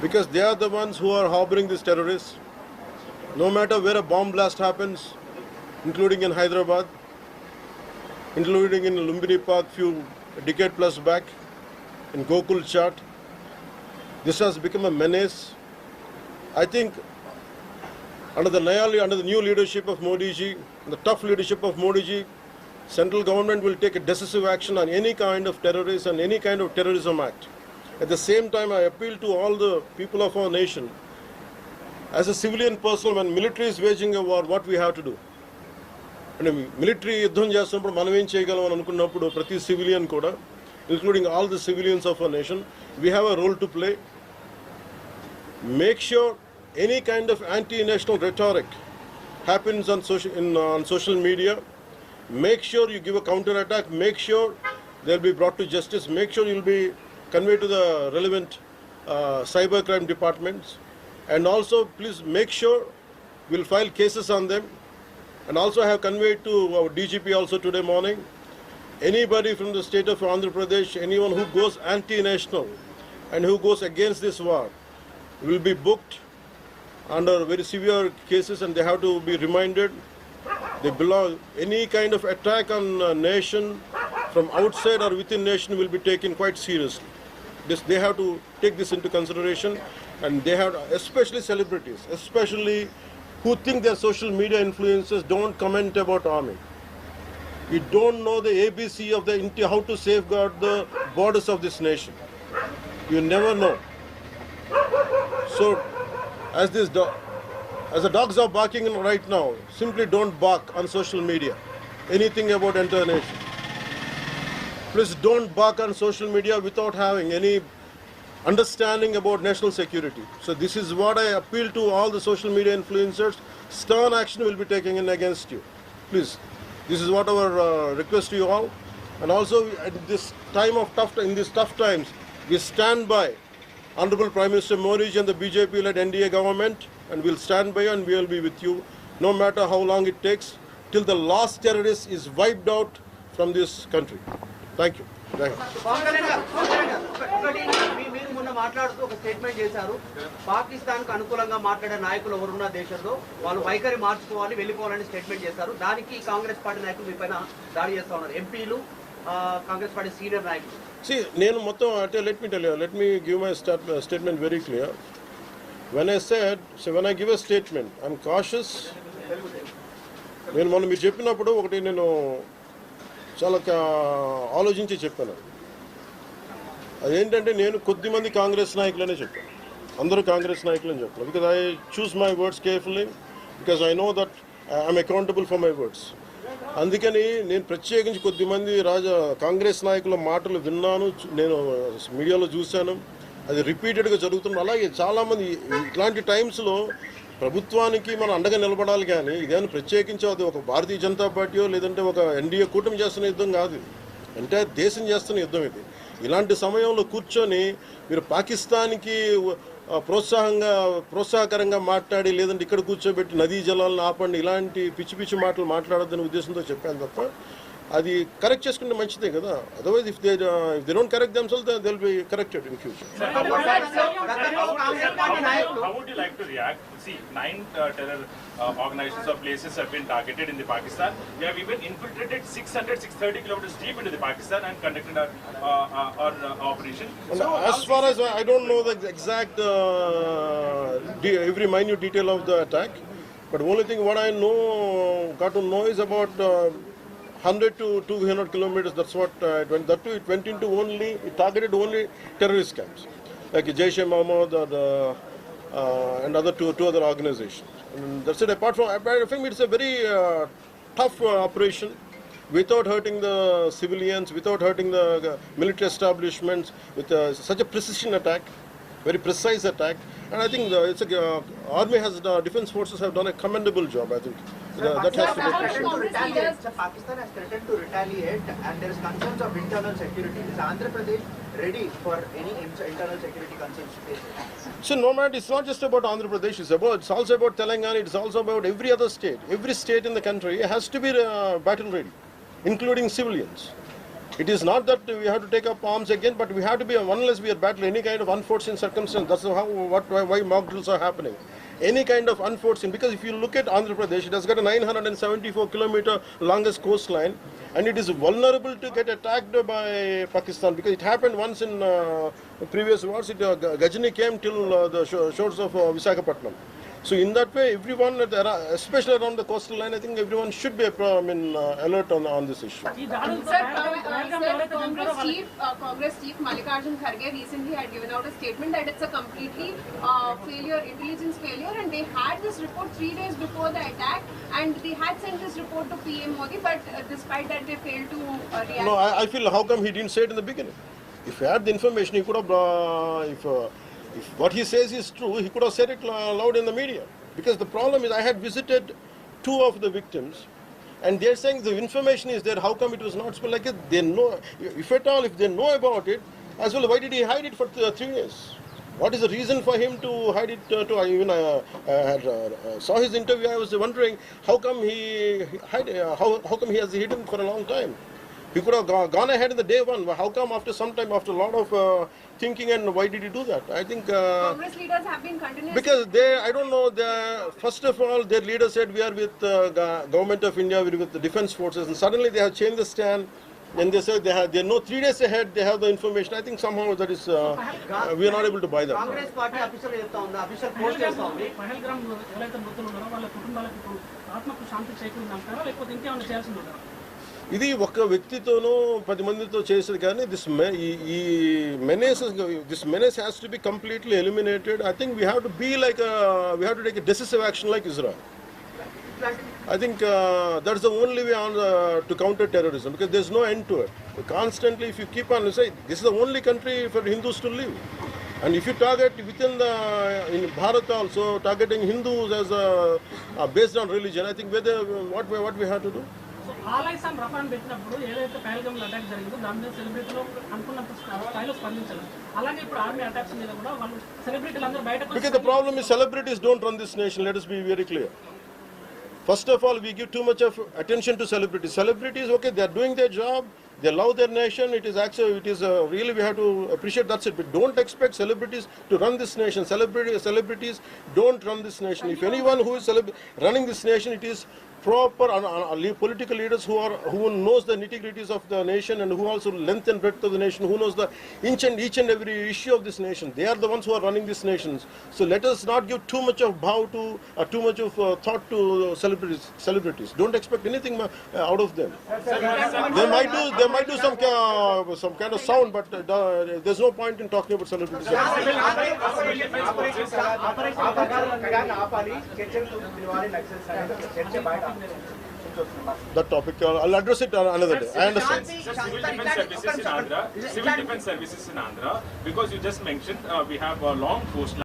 because they are the ones who are harboring these terrorists. No matter where a bomb blast happens, including in Hyderabad, including in Lumbini Park few decade plus back, in Gokul Chat, this has become a menace. I think under the new leadership of Modi ji, the tough leadership of Modi ji, central government will take a decisive action on any kind of terrorism and any kind of terrorism act. At the same time, I appeal to all the people of our nation. As a civilian person, when military is waging a war, what we have to do? And military యుద్ధం చేస్తున్నప్పుడు మనం ఏం చేయగలం అని అనుకున్నప్పుడు ప్రతి civilian కూడా, including all the civilians of our nation, we have a role to play. Make sure any kind of anti-national rhetoric happens on social media. Make sure you give a counter-attack. Make sure they'll be brought to justice. Make sure you'll be conveyed to the relevant cybercrime departments. And also, please make sure we'll file cases on them. And also I have conveyed to our DGP also today morning, anybody from the state of Andhra Pradesh, anyone who goes anti-national and who goes against this war will be booked under very severe cases, and they have to be reminded they belong. Any kind of attack on a nation from outside or within nation will be taken quite seriously. They have to take this into consideration, and they have, especially celebrities, especially who think they're social media influencers, don't comment about army. You don't know the ABC of how to safeguard the borders of this nation. You never know. So, as the dogs are barking right now, simply don't bark on social media anything about entire nation. Please don't bark on social media without having any understanding about national security. So this is what I appeal to all the social media influencers. Stern action will be taken in against you. Please, this is what our request to you all. And also at this time of in these tough times, we stand by Honorable Prime Minister Modi ji and the BJP-led NDA government, and we'll stand by and we will be with you, no matter how long it takes, till the last terrorist is wiped out from this country. Thank you. మీరు మొన్న మాట్లాడుతూ ఒక statement చేశారు, పాకిస్తాన్ కు అనుకూలంగా మాట్లాడే నాయకులు ఎవరున్న దేశంలో వాళ్ళు వైఖరి మార్చుకోవాలి, వెళ్ళిపోవాలని స్టేట్మెంట్ చేశారు. దానికి కాంగ్రెస్ పార్టీ నాయకులు మీ పైన దాడి చేస్తా ఉన్నారు, ఎంపీలు, కాంగ్రెస్ పార్టీ సీనియర్ నాయకులు. See, నేను మొత్తం అంటే let me give my statement very clear. When I give a statement, I'm cautious. నేను మొన్న మీరు చెప్పినప్పుడు ఒకటి నేను చాలా ఆలోచించి చెప్పాను. అదేంటంటే నేను కొద్దిమంది కాంగ్రెస్ నాయకులనే చెప్పాను, అందరూ కాంగ్రెస్ నాయకులని చెప్పాను. Because I choose my words carefully, because I know that I'm accountable for my words. అందుకని నేను ప్రత్యేకించి కొద్దిమంది కాంగ్రెస్ నాయకుల మాటలు విన్నాను, నేను మీడియాలో చూశాను, అది రిపీటెడ్గా జరుగుతుంది. అలాగే చాలామంది ఇట్లాంటి టైమ్స్లో ప్రభుత్వానికి మనం అండగా నిలబడాలి, కానీ ఇదేమైనా ప్రత్యేకించి అది ఒక భారతీయ జనతా పార్టీయో లేదంటే ఒక ఎన్డీఏ కూటమి చేస్తున్న యుద్ధం కాదు, అంటే దేశం చేస్తున్న యుద్ధం ఇది. ఇలాంటి సమయంలో కూర్చొని మీరు పాకిస్తాన్కి ప్రోత్సాహకరంగా మాట్లాడి లేదంటే ఇక్కడ కూర్చోబెట్టి నదీ జలాలను ఆపండి, ఇలాంటి పిచ్చి పిచ్చి మాటలు మాట్లాడొద్దనే ఉద్దేశంతో చెప్పాను తప్ప, అది కరెక్ట్ చేసుకుంటే మంచిదే కదా. Otherwise if they don't correct themselves, they'll be corrected in future. How would you like to react? See, 9 terror organizations or places have been targeted in the Pakistan. They have even infiltrated 630 kilometers deep into the Pakistan and conducted our operation. So as far as I don't know the exact every minute detail of the attack, but only thing what I got to know is about 100 to 200 kilometers. That's what it went. That too, it went into it targeted only terrorist camps like Jaish-e-Mohammed and other two other organizations. And that's it. Apart from, I think it's a very tough operation, without hurting the civilians, without hurting the military establishments, with such a precision attack, very precise attack. And I think army defense forces have done a commendable job. I think that has to be appreciated. Pakistan has threatened to retaliate, and there is concerns of internal security. Is Andhra Pradesh ready for any internal security concerns? So no matter, it's not just about Andhra Pradesh. It's also about Telangana. It's also about every other state. Every state in the country has to be battle ready, including civilians. It is not that we have to take up arms again, but we have to be, unless we are battling any kind of unforeseen circumstance. That's why mock drills are happening. Any kind of unforeseen, because if you look at Andhra Pradesh, it has got a 974-kilometer longest coastline, and it is vulnerable to get attacked by Pakistan, because it happened once in previous wars. Gajini came till the shores of Visakhapatnam. So in that way, everyone, especially around the coastal line, I think everyone should be alert on this issue. Congress Chief Mallikarjun Kharge recently had given out a statement that it's a completely intelligence failure, and they had this report 3 days before the attack, and they had sent this report to PM Modi, but despite that they failed to react. No, I feel, how come he didn't say it in the beginning? If he had the information, he could have, if what he says is true, he could have said it loud in the media. Because the problem is, I had visited 2 of the victims, and they're saying the information is there. How come it was not spoken? Like they know, if at all, if they know about it, as well, why did he hide it for 3 years? What is the reason for him to hide it? Saw his interview. I was wondering how come he how come he has hidden for a long time. He could have gone ahead in the day one. How come after some time, after a lot of thinking, and why did he do that? I think Congress leaders have been continuously... Because I don't know, first of all, their leader said we are with government of India, we are with the defense forces, and suddenly they have changed the stand, and they said they know 3 days ahead, they have the information. I think somehow that is, we are not able to buy that. Congress party official post చేస్తోంది. పహల్గామ్ ఎవరైతే మృతులు ఉన్నారో వాళ్ళ కుటుంబాలకు ఇప్పుడు ఆత్మకు శాంతి చేకూరిందంటారా, లేకపోతే ఇంకేమైనా చేయాల్సింది ఉంటారా? ఇది ఒక వ్యక్తితోనూ 10 మందితో చేసేది కానీ this menace has to be completely eliminated. I think we have to be like we have to take a decisive action like Israel. I think that's the only way to counter terrorism, because there's no end to it. Constantly, if you keep on saying this is the only country for Hindus to live, and if you target within in Bharat also targeting Hindus as based on religion, I think what we have to do. So allies and రఫాన్ పెట్టినప్పుడు ఏదైతే పహల్గామ్లో attack జరిగిందో దాని మీద సెలబ్రిటీలు అనుకున్నంత స్థాయిలో స్పందించారు. అలాగే ఇప్పుడు ఆర్మీ అటాక్స్ మీద కూడా వాళ్ళు సెలబ్రిటీలు అందరూ బయటకు. Because the problem is celebrities don't run this nation. Let us be very clear. First of all, we give too much of attention to celebrities. Celebrities, okay, they are doing their job. They love their nation. It is actually, really, we have to appreciate, that's it. But don't expect celebrities to run this nation. Celebrities don't run this nation. If anyone who is running this nation, it is proper political leaders who knows the nitty-gritties of the nation, and who also length and breadth of the nation, who knows the each and every issue of this nation. They are the ones who are running this nation. So let us not give too much of too much of thought to celebrities. Don't expect anything out of them. They might do some kind of sound, but there's no point in talking about celebrities. That topic, I'll address it another day. I understand. Civil defense services in Andhra, because you just mentioned we have a long coastline.